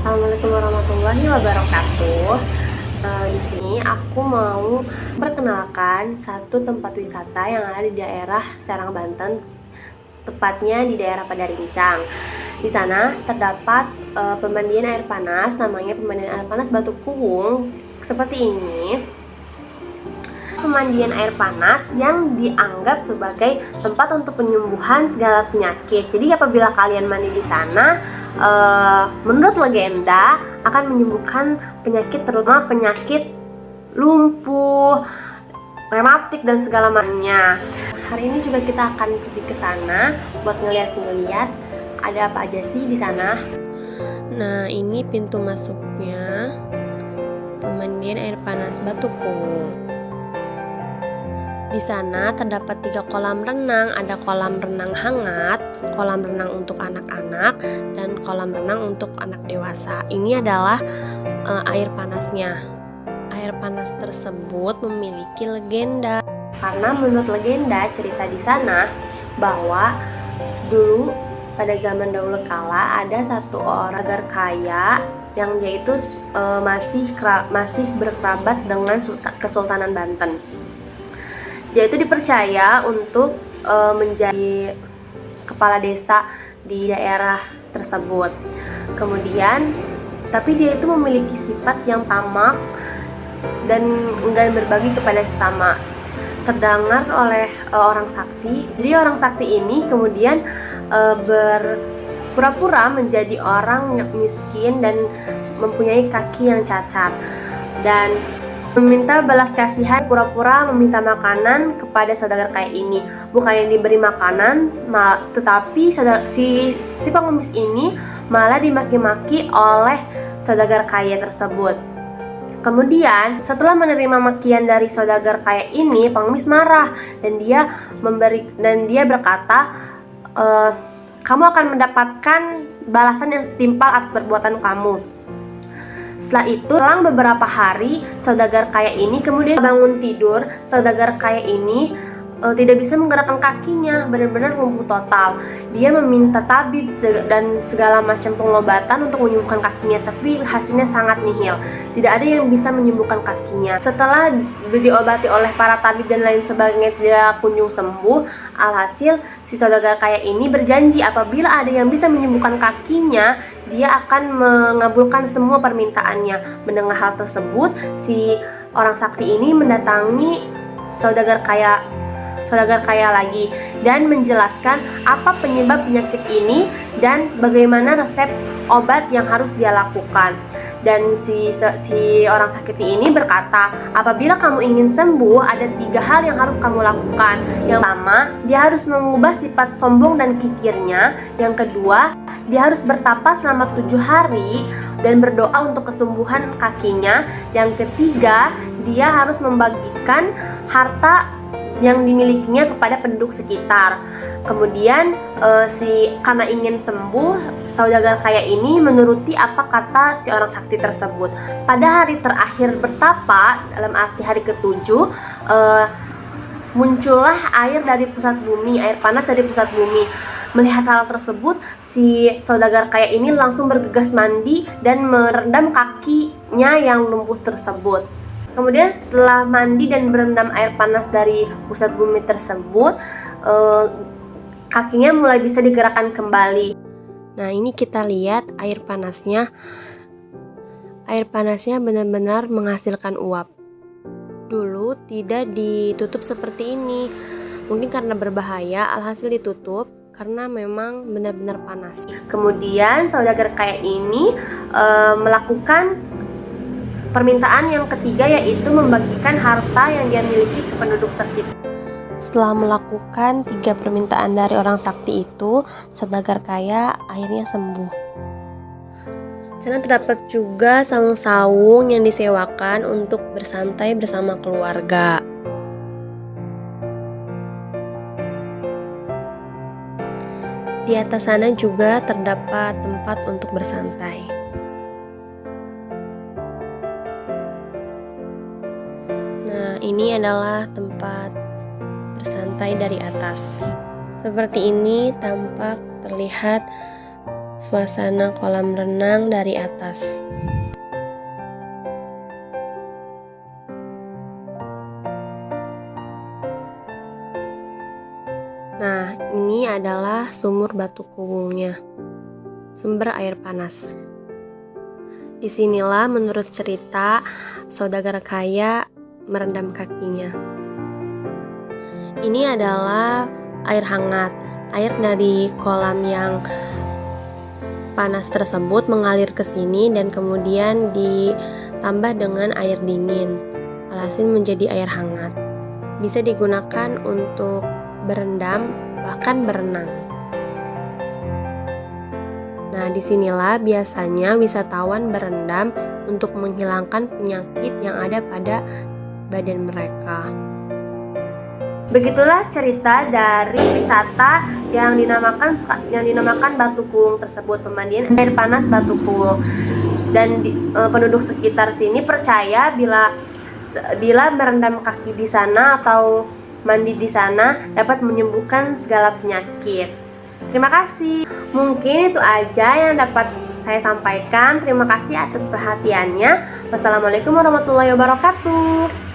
Assalamualaikum warahmatullahi wabarakatuh. Di sini aku mau perkenalkan satu tempat wisata yang ada di daerah Serang, Banten, tepatnya di daerah Padarincang. Di sana terdapat pemandian air panas, namanya pemandian air panas Batu Kuwung. Seperti ini. Pemandian air panas yang dianggap sebagai tempat untuk penyembuhan segala penyakit. Jadi apabila kalian mandi di sana, menurut legenda akan menyembuhkan penyakit, terutama penyakit lumpuh, rematik dan segala macamnya. Hari ini juga kita akan pergi ke sana buat ngeliat ada apa aja sih di sana. Nah, ini pintu masuknya pemandian air panas Batu Kuwung. Di sana terdapat 3 kolam renang, ada kolam renang hangat, kolam renang untuk anak-anak, dan kolam renang untuk anak dewasa. Ini adalah air panasnya. Air panas tersebut memiliki legenda. Karena menurut legenda cerita di sana bahwa dulu pada zaman dahulu kala ada satu orang kaya yang dia itu masih berkerabat dengan Kesultanan Banten. Dia itu dipercaya untuk menjadi kepala desa di daerah tersebut. Kemudian, tapi dia itu memiliki sifat yang tamak dan enggan berbagi kepada sesama. Terdengar oleh orang sakti. Jadi orang sakti ini kemudian berpura-pura menjadi orang yang miskin dan mempunyai kaki yang cacat, dan meminta belas kasihan, pura-pura meminta makanan kepada saudagar kaya ini. Bukannya diberi makanan, tetapi si pengemis ini malah dimaki-maki oleh saudagar kaya tersebut. Kemudian setelah menerima makian dari saudagar kaya ini, pengemis marah dan dia berkata, kamu akan mendapatkan balasan yang setimpal atas perbuatan kamu. Setelah itu, selang beberapa hari, saudagar kaya ini kemudian bangun tidur. Saudagar kaya ini tidak bisa menggerakkan kakinya, benar-benar lumpuh total. Dia meminta tabib dan segala macam pengobatan untuk menyembuhkan kakinya, tapi hasilnya sangat nihil. Tidak ada yang bisa menyembuhkan kakinya. Setelah diobati oleh para tabib dan lain sebagainya tidak kunjung sembuh, alhasil si saudagar kaya ini berjanji apabila ada yang bisa menyembuhkan kakinya, dia akan mengabulkan semua permintaannya. Mendengar hal tersebut, si orang sakti ini mendatangi saudagar kaya lagi dan menjelaskan apa penyebab penyakit ini dan bagaimana resep obat yang harus dia lakukan. Dan si orang sakit ini berkata, apabila kamu ingin sembuh, ada 3 hal yang harus kamu lakukan. Yang pertama, dia harus mengubah sifat sombong dan kikirnya. Yang kedua, dia harus bertapa selama 7 hari dan berdoa untuk kesembuhan kakinya. Yang ketiga, dia harus membagikan harta yang dimilikinya kepada penduduk sekitar. Kemudian karena ingin sembuh, saudagar kaya ini menuruti apa kata si orang sakti tersebut. Pada hari terakhir bertapa, dalam arti hari ke-7, muncullah air panas dari pusat bumi. Melihat hal tersebut, si saudagar kaya ini langsung bergegas mandi dan merendam kakinya yang lumpuh tersebut. Kemudian setelah mandi dan berendam air panas dari pusat bumi tersebut, kakinya mulai bisa digerakkan kembali. Nah, ini kita lihat air panasnya. Air panasnya benar-benar menghasilkan uap. Dulu tidak ditutup seperti ini. Mungkin karena berbahaya, alhasil ditutup karena memang benar-benar panas. Kemudian saudagar kaya ini melakukan permintaan yang ketiga, yaitu membagikan harta yang dia miliki ke penduduk sekitar. Setelah melakukan 3 permintaan dari orang sakti itu, saudagar kaya akhirnya sembuh. Di sana terdapat juga saung-saung yang disewakan untuk bersantai bersama keluarga. Di atas sana juga terdapat tempat untuk bersantai. Nah, ini adalah tempat bersantai dari atas. Seperti ini tampak terlihat suasana kolam renang dari atas. Nah, ini adalah sumur Batu Kuwungnya, sumber air panas. Disinilah menurut cerita saudagar kaya merendam kakinya. Ini adalah air hangat. Air dari kolam yang panas tersebut mengalir ke sini dan kemudian ditambah dengan air dingin. Alhasil menjadi air hangat. Bisa digunakan untuk berendam, bahkan berenang. Nah, disinilah biasanya wisatawan berendam untuk menghilangkan penyakit yang ada pada badan mereka. Begitulah cerita dari wisata yang dinamakan Batu Kuwung tersebut, pemandian air panas Batu Kuwung. Dan penduduk sekitar sini percaya bila merendam kaki di sana atau mandi di sana dapat menyembuhkan segala penyakit. Terima kasih. Mungkin itu aja yang dapat saya sampaikan. Terima kasih atas perhatiannya. Wassalamualaikum warahmatullahi wabarakatuh.